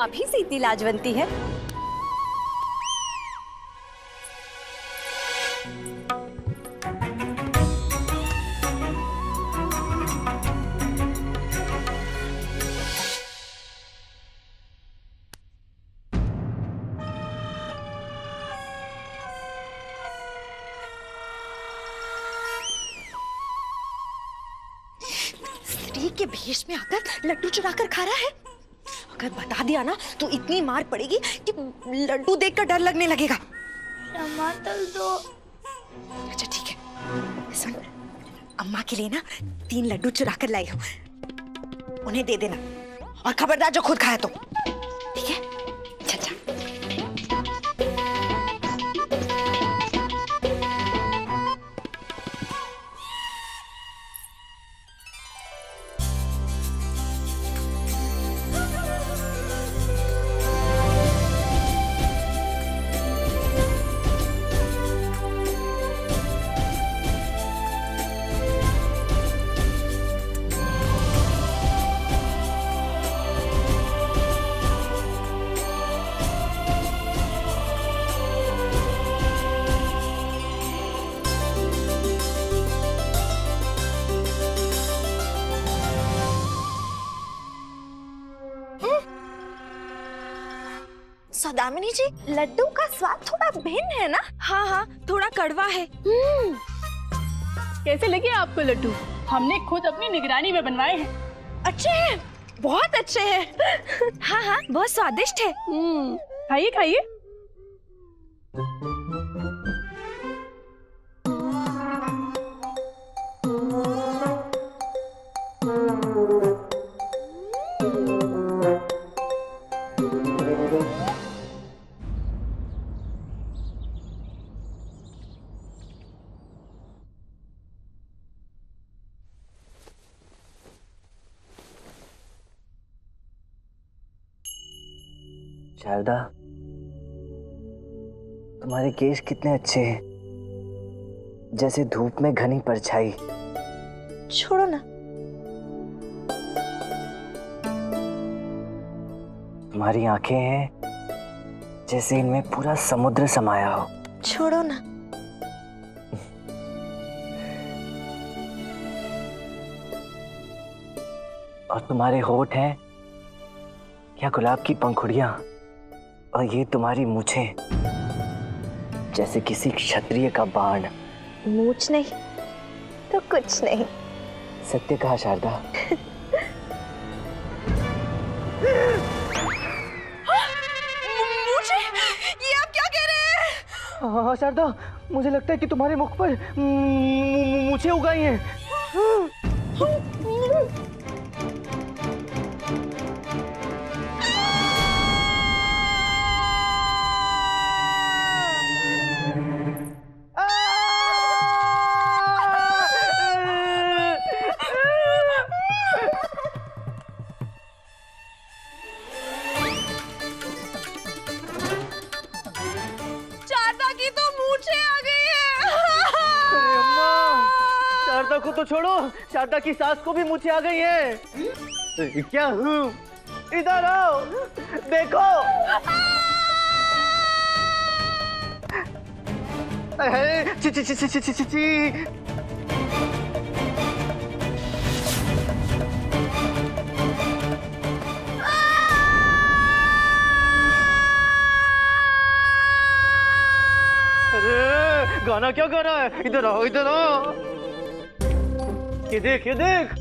अभी से इतनी लाजवंती है। स्त्री के भेष में आकर लड्डू चुरा कर खा रहा है। अगर बता दिया ना तो इतनी मार पड़ेगी कि लड्डू देखकर डर लगने लगेगा। टमाटर दो। अच्छा ठीक है, सुन, अम्मा के लिए ना 3 लड्डू चुरा कर लाई हूँ, उन्हें दे देना और खबरदार जो खुद खाया तो, ठीक है? अच्छा अच्छा। सौदामिनी जी, लड्डू का स्वाद थोड़ा भिन्न है ना? हाँ हाँ, थोड़ा कड़वा है। कैसे लगे आपको लड्डू? हमने खुद अपनी निगरानी में बनवाए हैं। अच्छे हैं, बहुत अच्छे हैं। हाँ हाँ, बहुत स्वादिष्ट है। खाइए खाइए। शारदा, तुम्हारे केश कितने अच्छे हैं, जैसे धूप में घनी परछाई। छोड़ो ना। तुम्हारी आंखें हैं जैसे इनमें पूरा समुद्र समाया हो। छोड़ो ना। और तुम्हारे होठ हैं क्या गुलाब की पंखुड़ियां, और ये तुम्हारी मूछें जैसे किसी क्षत्रिय का बाण। मूछ नहीं तो कुछ नहीं। सत्य कहा शारदा। मुझे ये आप क्या कह रहे हैं? हाँ शारदा, मुझे लगता है कि तुम्हारे मुख पर मूछें उगाई हैं। शारदा को तो छोड़ो, शारदा की सास को भी मूछें आ गई हैं। क्या हूँ? इधर आओ, देखो। ची ची ची ची ची ची ची। अरे गाना क्या गा रहा है? इधर आओ, इधर आओ। ये देख, ये देख।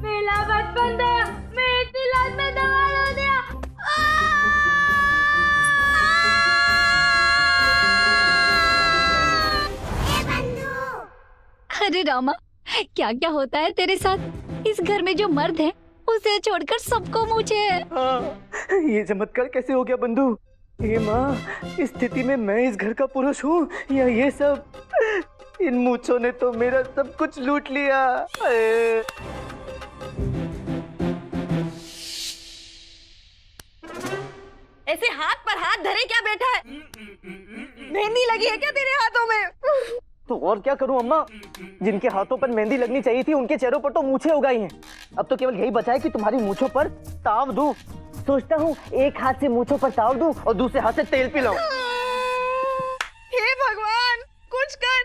मेला बचपन दया, मैं इतनी लात में दवाल हो दिया। अरे रामा, क्या क्या होता है तेरे साथ? इस घर में जो मर्द है उसे छोड़कर सबको मूछें हैं। हाँ, ये चमत्कार कैसे हो गया बंधु? ये माँ, इस स्थिति में मैं इस घर का पुरुष हूँ या ये सब? इन मूछों ने तो मेरा सब कुछ लूट लिया। ऐसे हाथ पर हाथ धरे क्या बैठा है? मेहंदी लगी है क्या तेरे हाथों में? तो और क्या करूं अम्मा, जिनके हाथों पर मेहंदी लगनी चाहिए थी उनके चेहरों पर तो मूछें उगाई हैं। अब तो केवल यही बचा है कि तुम्हारी मूछों पर ताव दूं। सोचता हूँ एक हाथ से मूछों पर ताव दूं और दूसरे हाथ से तेल पिलाऊं। हे भगवान, कुछ कर।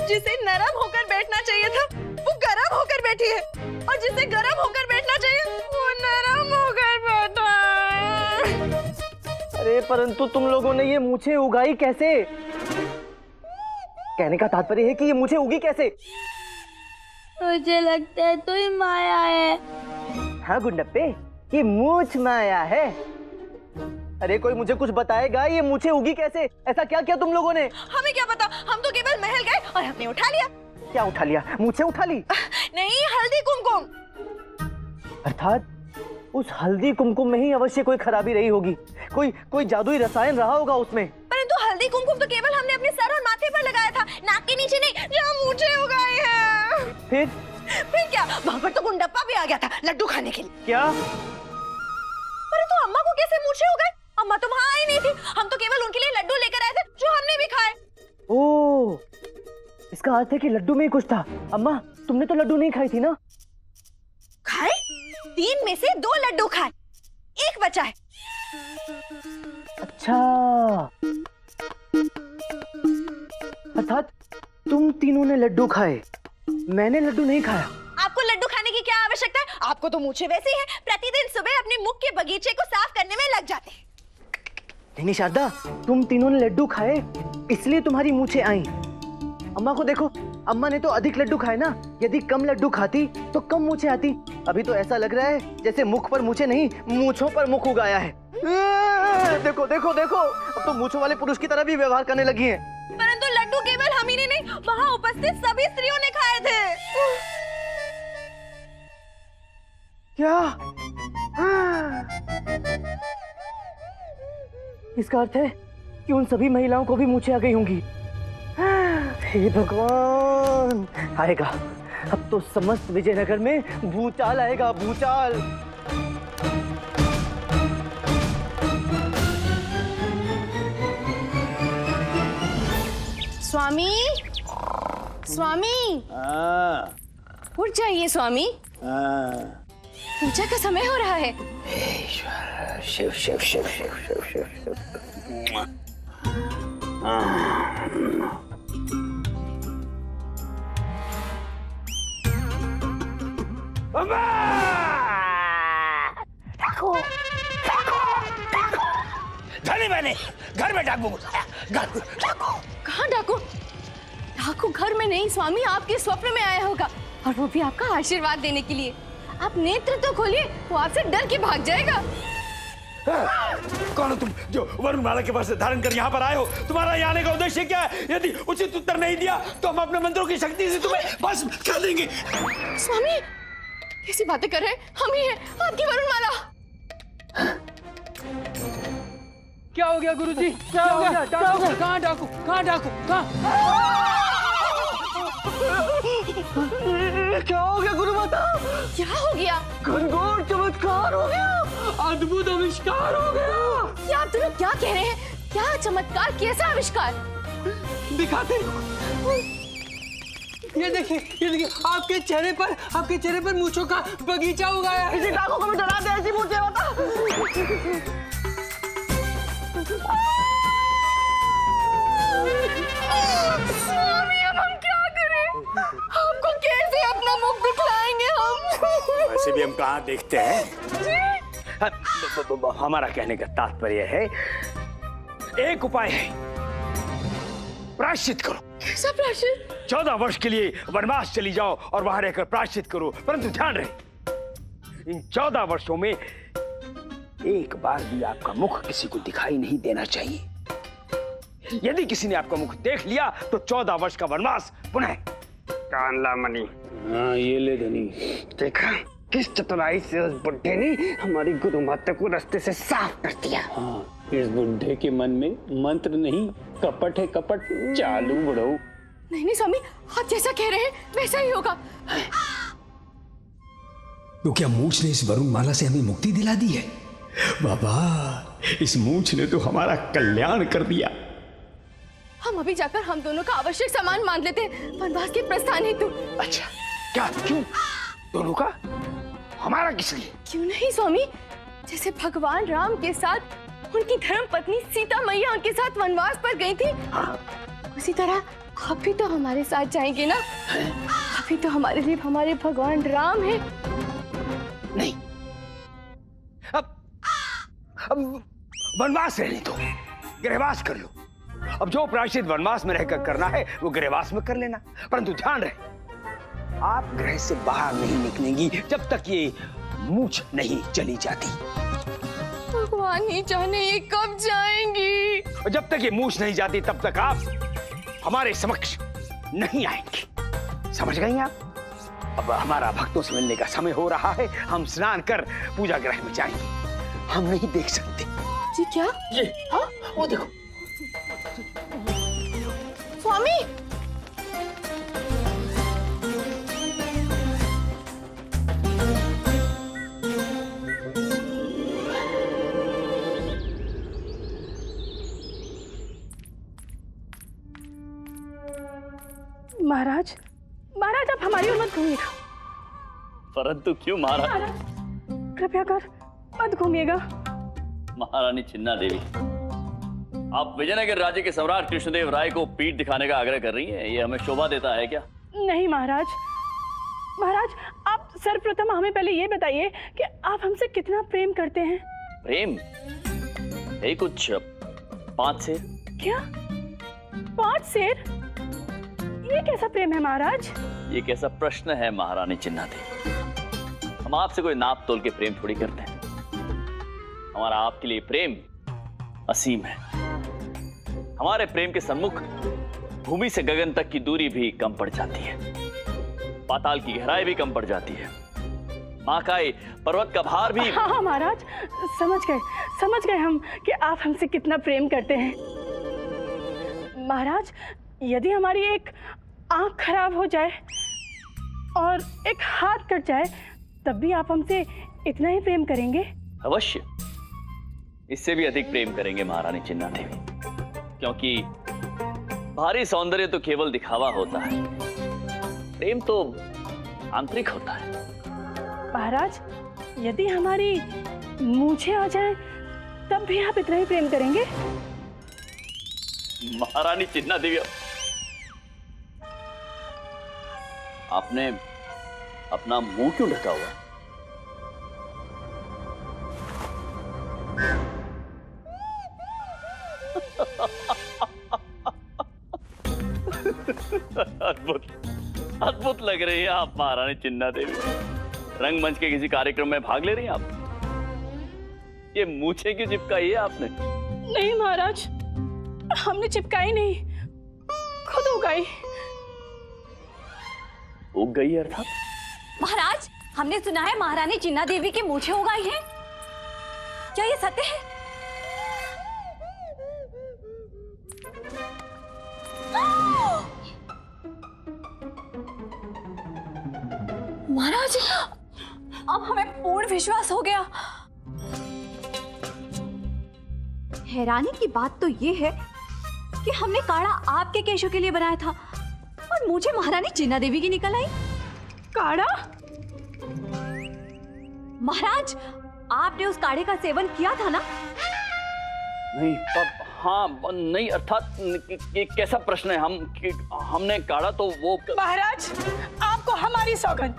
जिसे नरम होकर बैठना चाहिए था वो गरम होकर बैठी है, और जिसे गरम होकर बैठना चाहिए वो नरम होकर बैठा है। अरे परंतु तुम लोगों ने ये मूछें उगाई कैसे? कहने का तात्पर्य है कि ये मूछें उगी कैसे? मुझे लगता है तो ही माया है। हाँ गुंडप्पे, ये मूछ माया है। अरे कोई मुझे कुछ बताएगा, ये मूछें उगी कैसे? ऐसा क्या किया तुम लोगों ने? हमें क्या पता, हम तो केवल महल गए और हमने उठा लिया। क्या उठा लिया? मूछें उठा ली? नहीं, हल्दी कुमकुम। अर्थात उस हल्दी कुमकुम में ही अवश्य कोई खराबी रही होगी, कोई जादुई रसायन रहा होगा उसमें। परंतु हल्दी कुमकुम तो केवल हमने अपने सर और माथे पर लगाया था, नाक के नीचे नहीं, जहाँ मूछें उगाई हैं। फिर क्या, वहाँ पर तो गुंडप्पा भी आ गया था लड्डू खाने के लिए। क्या? परंतु अम्मा को कैसे मूछें उगाई? अम्मा तो वहाँ आई नहीं थी, हम तो केवल उनके लिए लड्डू लेकर आए थे जो हमने भी खाए। ओह, इसका अर्थ है कि लड्डू में ही कुछ था। अम्मा, तुमने तो लड्डू नहीं खाई थी ना? खाए? 3 में से 2 लड्डू खाए, 1 बचा है। अच्छा, अर्थात तुम तीनों ने लड्डू खाए, मैंने लड्डू नहीं खाया। आपको लड्डू खाने की क्या आवश्यकता है? आपको तो मूछें वैसे ही है, प्रतिदिन सुबह अपने मुख के बगीचे को साफ करने में लग जाते हैं। नहीं शारदा, तुम तीनों ने लड्डू खाए इसलिए तुम्हारी मूछें आई। अम्मा को देखो, अम्मा ने तो अधिक लड्डू खाए ना। यदि कम लड्डू खाती तो कम मूछें आती। अभी तो ऐसा लग रहा है जैसे मुख पर मूछें नहीं, मूछों पर मुख उगाया है। देखो देखो देखो, अब तो मूछों वाले पुरुष की तरह भी व्यवहार करने लगी हैं। परंतु लड्डू केवल हम ही ने नहीं, वहाँ उपस्थित सभी स्त्रियों ने खाए थे। क्या? इसका अर्थ है कि उन सभी महिलाओं को भी मूछें आ गई होंगी। हे भगवान, आएगा अब तो समस्त विजयनगर में भूचाल आएगा, भूचाल। स्वामी, स्वामी, उठ जाइए स्वामी, पूजा का समय हो रहा है। शिव शिव शिव शिव शिव शिव शिव। धनी मैंने घर में डाकू घुसाया। कहाँ डाकू? डाकू घर में नहीं स्वामी, आपके स्वप्न में आया होगा, और वो भी आपका आशीर्वाद देने के लिए। आप नेत्र तो खोलिए, वो आपसे डर के भाग जाएगा। कौन हो तुम जो वरुणमाला के पास धारण कर यहाँ पर आए हो? तुम्हारा यहाँ आने का उद्देश्य क्या है? यदि उचित उत्तर नहीं दिया तो हम अपने मंत्रों की शक्ति से तुम्हें भस्म कर देंगे। स्वामी, कैसी बातें कर रहे हैं? हम ही हैं, आपकी वरुणमाला। क्या हो गया गुरुजी? क्या हो गया? कहाँ डाकू? कहाँ डाकू? क्या हो गया गुरु माता? क्या हो गया? घनघोर चमत्कार हो गया, अद्भुत आविष्कार हो गया। क्या आप दोनों क्या कह रहे हैं? क्या चमत्कार, कैसा आविष्कार? दिखाते। ये देखिए आपके चेहरे पर मूंछों का बगीचा उगाया है। इसी डाकू को भी डरा दे, ऐसी मूछें होता। स्वामी, अब हम क्या करें? आपको कैसे अपना मुख दिखलाएंगे हम? वैसे भी हम कहाँ देखते हैं। हमारा कहने का तात्पर्य है, एक उपाय है, प्रायश्चित करो। कैसा प्रायश्चित? 14 वर्ष के लिए वनवास चली जाओ और वहां रहकर प्रायश्चित करो। परंतु ध्यान रहे, इन 14 वर्षों में एक बार भी आपका मुख किसी को दिखाई नहीं देना चाहिए। यदि किसी ने आपका मुख देख लिया तो 14 वर्ष का वनवास पुनः। कानला मणि। हाँ, ये ले धनी। देखा किस चतुराई से उस बुड्ढे ने हमारी गुरु माता को रास्ते से साफ कर दिया। हाँ, इस बुड्ढे के मन में मंत्र नहीं, कपट है, कपट। चालू बुढ़ऊ। नहीं स्वामी, आप जैसा कह रहे हैं वैसा ही होगा। तो क्या मूछ ने इस वरुणमाला से हमें मुक्ति दिला दी है? बाबा, इस मूछ ने तो हमारा कल्याण कर दिया। हम अभी जाकर हम दोनों का आवश्यक सामान मान लेते हैं वनवास के प्रस्थान हेतु। अच्छा, क्या, क्यों? दोनों का? हमारा किस लिए? क्यों नहीं स्वामी, जैसे भगवान राम के साथ उनकी धर्म पत्नी सीता मैया उनके साथ वनवास पर गई थी, उसी तरह आप भी तो हमारे साथ जाएंगे ना। अभी तो हमारे लिए हमारे भगवान राम है। नहीं, अब वनवास रहने दो, गृहवास कर लो। अब जो प्रायश्चित वनवास में रहकर करना है वो गृहवास में कर लेना, परंतु ध्यान रहे आप गृह से बाहर नहीं निकलेंगी जब तक ये मूंछ नहीं चली जाती। भगवान ही जाने ये कब जाएंगी। और जब तक ये मूंछ नहीं जाती तब तक आप हमारे समक्ष नहीं आएंगी, समझ गई आप? अब हमारा भक्तों से मिलने का समय हो रहा है, हम स्नान कर पूजा गृह में जाएंगे, हम नहीं देख सकते। जी क्या? ये हाँ, वो देखो। स्वामी, महाराज, महाराज आप हमारी ओर मत घूमिएगा। परंतु क्यों महाराज? महाराज कृपया कर मत घूमिएगा। महारानी चिन्ना देवी, आप विजयनगर राज्य के सम्राट कृष्णदेव राय को पीठ दिखाने का आग्रह कर रही हैं, ये हमें शोभा देता है क्या? नहीं महाराज, महाराज आप सर्वप्रथम हमें पहले ये बताइए कि आप हमसे कितना प्रेम करते हैं। प्रेम? यही कुछ 5 शेर। क्या 5 शेर? ये कैसा प्रेम है महाराज? ये कैसा प्रश्न है महारानी चिन्ना देवी, हम आपसे कोई नाप तोल के प्रेम थोड़ी करते हैं। हमारा आपके लिए प्रेम असीम है। हमारे प्रेम के सम्मुख भूमि से गगन तक की दूरी भी कम पड़ जाती है, पाताल की गहराई भी कम पड़ जाती है, महाकाय पर्वत का भार भी। हाँ महाराज, समझ गए हम कि आप हमसे कितना प्रेम करते हैं। महाराज, यदि हमारी एक आंख खराब हो जाए और एक हाथ कट जाए तब भी आप हमसे इतना ही प्रेम करेंगे? अवश्य, इससे भी अधिक प्रेम करेंगे महारानी चिन्ना देवी, क्योंकि भारी सौंदर्य तो केवल दिखावा होता है, प्रेम तो आंतरिक होता है। महाराज, यदि हमारी मूंछें आ जाए तब भी आप इतना ही प्रेम करेंगे? महारानी चिन्ना देवी, आपने अपना मुंह क्यों ढका हुआ? अद्भुत लग रही है आप महारानी चिन्ना देवी। रंगमंच के किसी कार्यक्रम में भाग ले रही हैं आप? ये मूंछें क्यों चिपकाई है आपने? नहीं महाराज, हमने चिपकाई नहीं, खुद उगाई। उग गई अर्थात? महाराज, हमने सुना है महारानी चिन्ना देवी की मूंछें उगाई हैं। क्या ये सत्य है? महाराज, अब हमें पूर्ण विश्वास हो गया। हैरानी की बात तो ये है कि हमने काढ़ा आपके केशों के लिए बनाया था और मुझे महारानी चिन्ना देवी की निकल आई। काढ़ा? महाराज, आपने उस काढ़े का सेवन किया था ना? नहीं, हाँ नहीं, अर्थात ये कैसा प्रश्न है? हमने काढ़ा तो वो। महाराज, आपको हमारी सौगंध,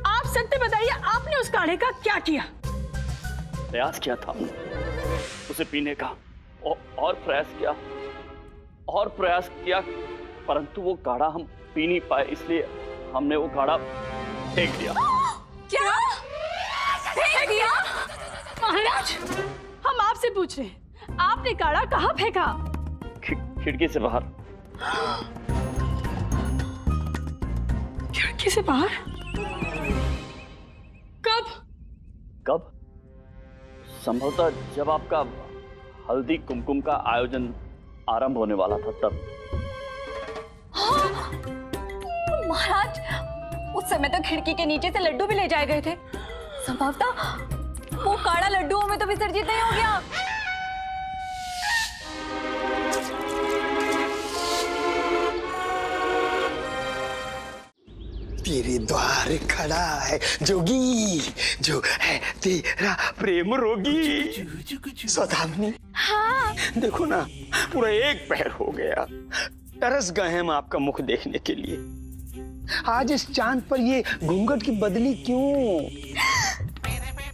आप सत्य बताइए, आपने उस काढ़े का क्या किया? प्रयास किया था उसे पीने का, और प्रयास किया, परंतु वो काढ़ा हम पी नहीं पाए, इसलिए हमने वो काढ़ा फेंक दिया। क्या? फेंक दिया? महाराज, हम आपसे पूछ रहे हैं, आपने काढ़ा कहाँ फेंका? खिड़की से बाहर। खिड़की से बाहर? कब? संभवतः जब आपका हल्दी कुमकुम का आयोजन आरंभ होने वाला था तब। महाराज, उस समय तो खिड़की के नीचे से लड्डू भी ले जाए गए थे। संभवतः वो काढ़ा लड्डुओं में तो विसर्जित नहीं हो गया। तेरे द्वार खड़ा है जोगी, जो है तेरा प्रेम रोगी। सौदामिनी, हाँ देखो ना, पूरा एक पहर हो गया, तरस गए हम आपका मुख देखने के लिए। आज इस चांद पर ये घूंघट की बदली क्यों?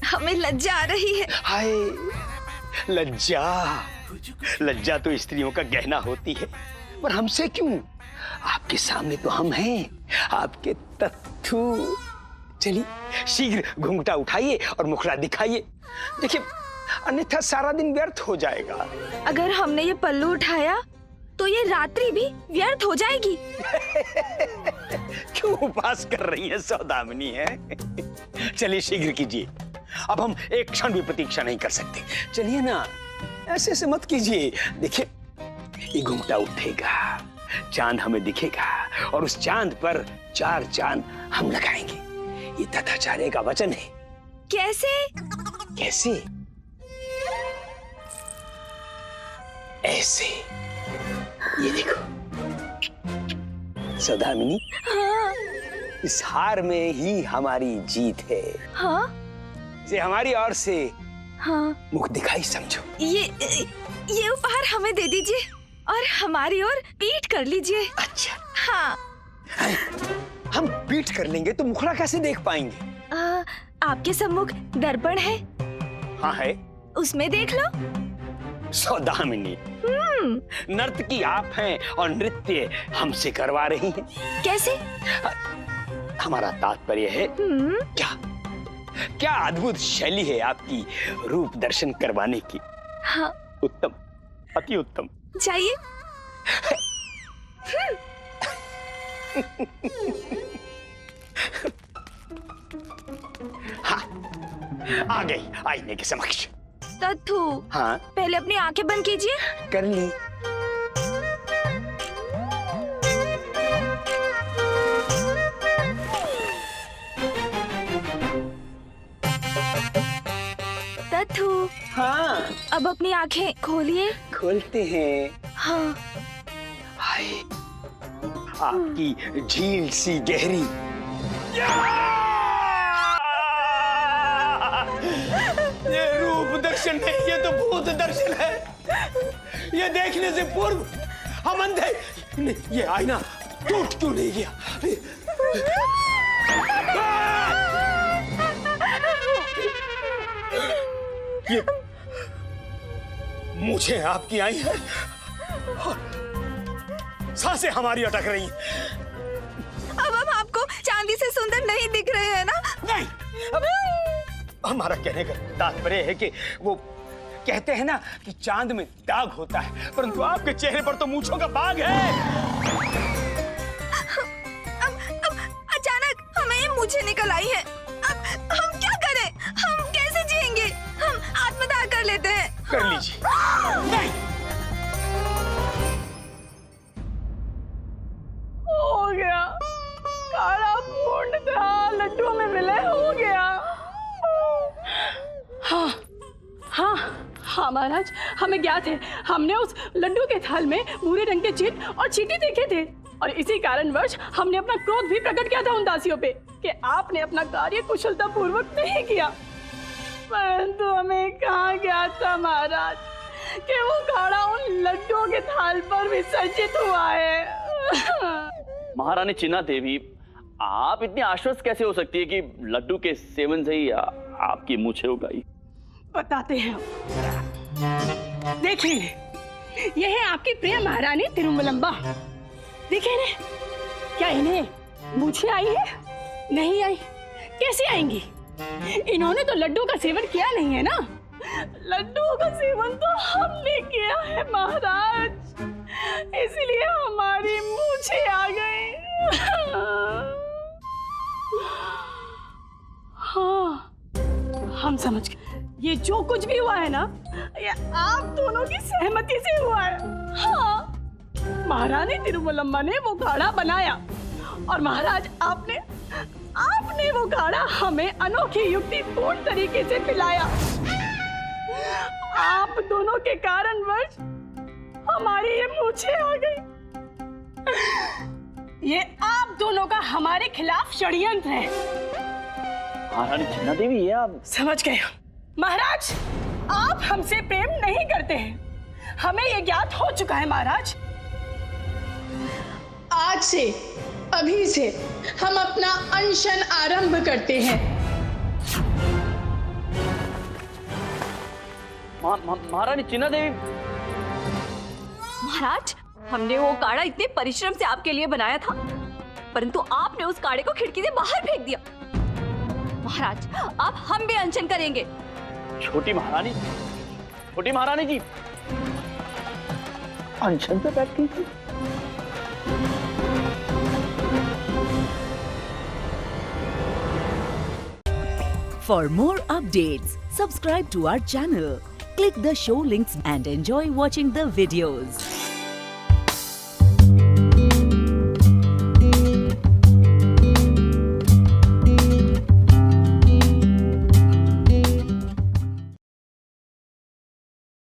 हमें लज्जा आ रही है। हाय, लज्जा, लज्जा तो स्त्रियों का गहना होती है, पर हमसे क्यों? आपके सामने तो हम हैं, आपके तत्थू। चलिए शीघ्र घूंघटा उठाइए और मुखड़ा दिखाइए। देखिए, अन्यथा सारा दिन व्यर्थ हो जाएगा। अगर हमने ये पल्लू उठाया तो ये रात्रि भी व्यर्थ हो जाएगी। क्यों उपास कर रही है सौदामिनी है? चलिए शीघ्र कीजिए, अब हम एक क्षण भी प्रतीक्षा नहीं कर सकते। चलिए ना, ऐसे से मत कीजिए। देखिए, ये घूंघटा उठेगा, चांद हमें दिखेगा और उस चांद पर 4 चांद हम लगाएंगे। ये तथाचार्य का वचन है। कैसे? कैसे? ऐसे। ये देखो सौदामिनी, हाँ। इस हार में ही हमारी जीत है। हाँ? इसे हमारी ओर से हाँ। मुख दिखाई समझो। ये उपहार हमें दे दीजिए और हमारी ओर पीठ कर लीजिए। अच्छा। हाँ। हम पीठ कर लेंगे तो मुखड़ा कैसे देख पाएंगे? आपके सम्मुख दर्पण है। हाँ है। उसमें देख लो। सौदामिनी, नर्तकी आप हैं और नृत्य हमसे करवा रही हैं। कैसे? हमारा तात्पर्य है, क्या अद्भुत शैली है आपकी रूप दर्शन करवाने की। हाँ। उत्तम, अति उत्तम। चाहिए। हाँ, आ गई आईने के समक्ष। तत्थू, हाँ, पहले अपनी आंखें बंद कीजिए। कर ली। तत्थू, हाँ, अब अपनी आंखें खोलिए। खोलते हैं। हाँ। हाय, आपकी झील सी गहरी। ये रूप दर्शन नहीं, ये तो भूत दर्शन है। ये देखने से पूर्व हम अंधे। ये आईना टूट क्यों नहीं गया? ये मुझे आपकी आई है, सांसें हमारी अटक रही हैं। अब हम आपको चांदी से सुंदर नहीं दिख रहे हैं ना? नहीं, हमारा कहने का तात्पर्य है कि वो कहते हैं ना कि चांद में दाग होता है, परंतु आपके चेहरे पर तो मूंछों का बाग है। अब अचानक हमें ये मूंछें निकल आई है। अब हम क्या करें? हम कैसे जिएंगे? हम आत्मदाह कर लेते हैं। कर लीजिए। नहीं, हो गया, काला पूर्णतः लड्डू में विलय हो गया। हाँ हाँ हाँ महाराज, हमें ज्ञात है। हमने उस लड्डू के थाल में भूरे रंग के चिन्ह और चींटी देखे थे और इसी कारणवश हमने अपना क्रोध भी प्रकट किया था उन दासियों पे कि आपने अपना कार्य कुशलता पूर्वक नहीं किया। परंतु हमें कहाँ ज्ञात था महाराज कि वो काढ़ा उन लड्डुओं के थाल पर विसर्जित हुआ है। महारानी चिन्ना देवी, आप इतनी आश्वस्त कैसे हो सकती है कि लड्डू के सेवन से ही आपकी मूंछें उगाई? बताते हैं। देखिए, यह है आपकी प्रिय महारानी तिरुमलम्बा। देखिए ना, क्या इन्हें मूंछें आई है? नहीं आई। कैसे आएंगी? इन्होंने तो लड्डू का सेवन किया नहीं है ना। लड्डू का सेवन तो हमने किया है महाराज, इसलिए हमारी मूंछें आ गई। हाँ, हम समझ गए। ये जो कुछ भी हुआ है ना, ये आप दोनों की सहमति से हुआ है। हाँ, महारानी तिरुमलम्बा ने वो काढ़ा बनाया और महाराज आपने वो काढ़ा हमें अनोखी युक्तिपूर्ण तरीके से पिलाया। आप दोनों के कारणवश हमारी ये मूंछें आ गई। ये आप दोनों का हमारे खिलाफ षड्यंत्र है। महारानी चिन्ना देवी, ये आप समझ गए हो? महाराज, आप हमसे प्रेम नहीं करते हैं, हमें ये ज्ञात हो चुका है महाराज। आज से, अभी से हम अपना अनशन आरंभ करते हैं। महारानी चिन्ना देवी। महाराज, हमने वो काढ़ा इतने परिश्रम से आपके लिए बनाया था, परंतु आपने उस काढ़े को खिड़की से बाहर फेंक दिया। महाराज, अब हम भी अनशन करेंगे। छोटी महारानी जी अनशन पे बैठ गई थी। For more updates, subscribe to our channel, click the show links and enjoy watching the videos.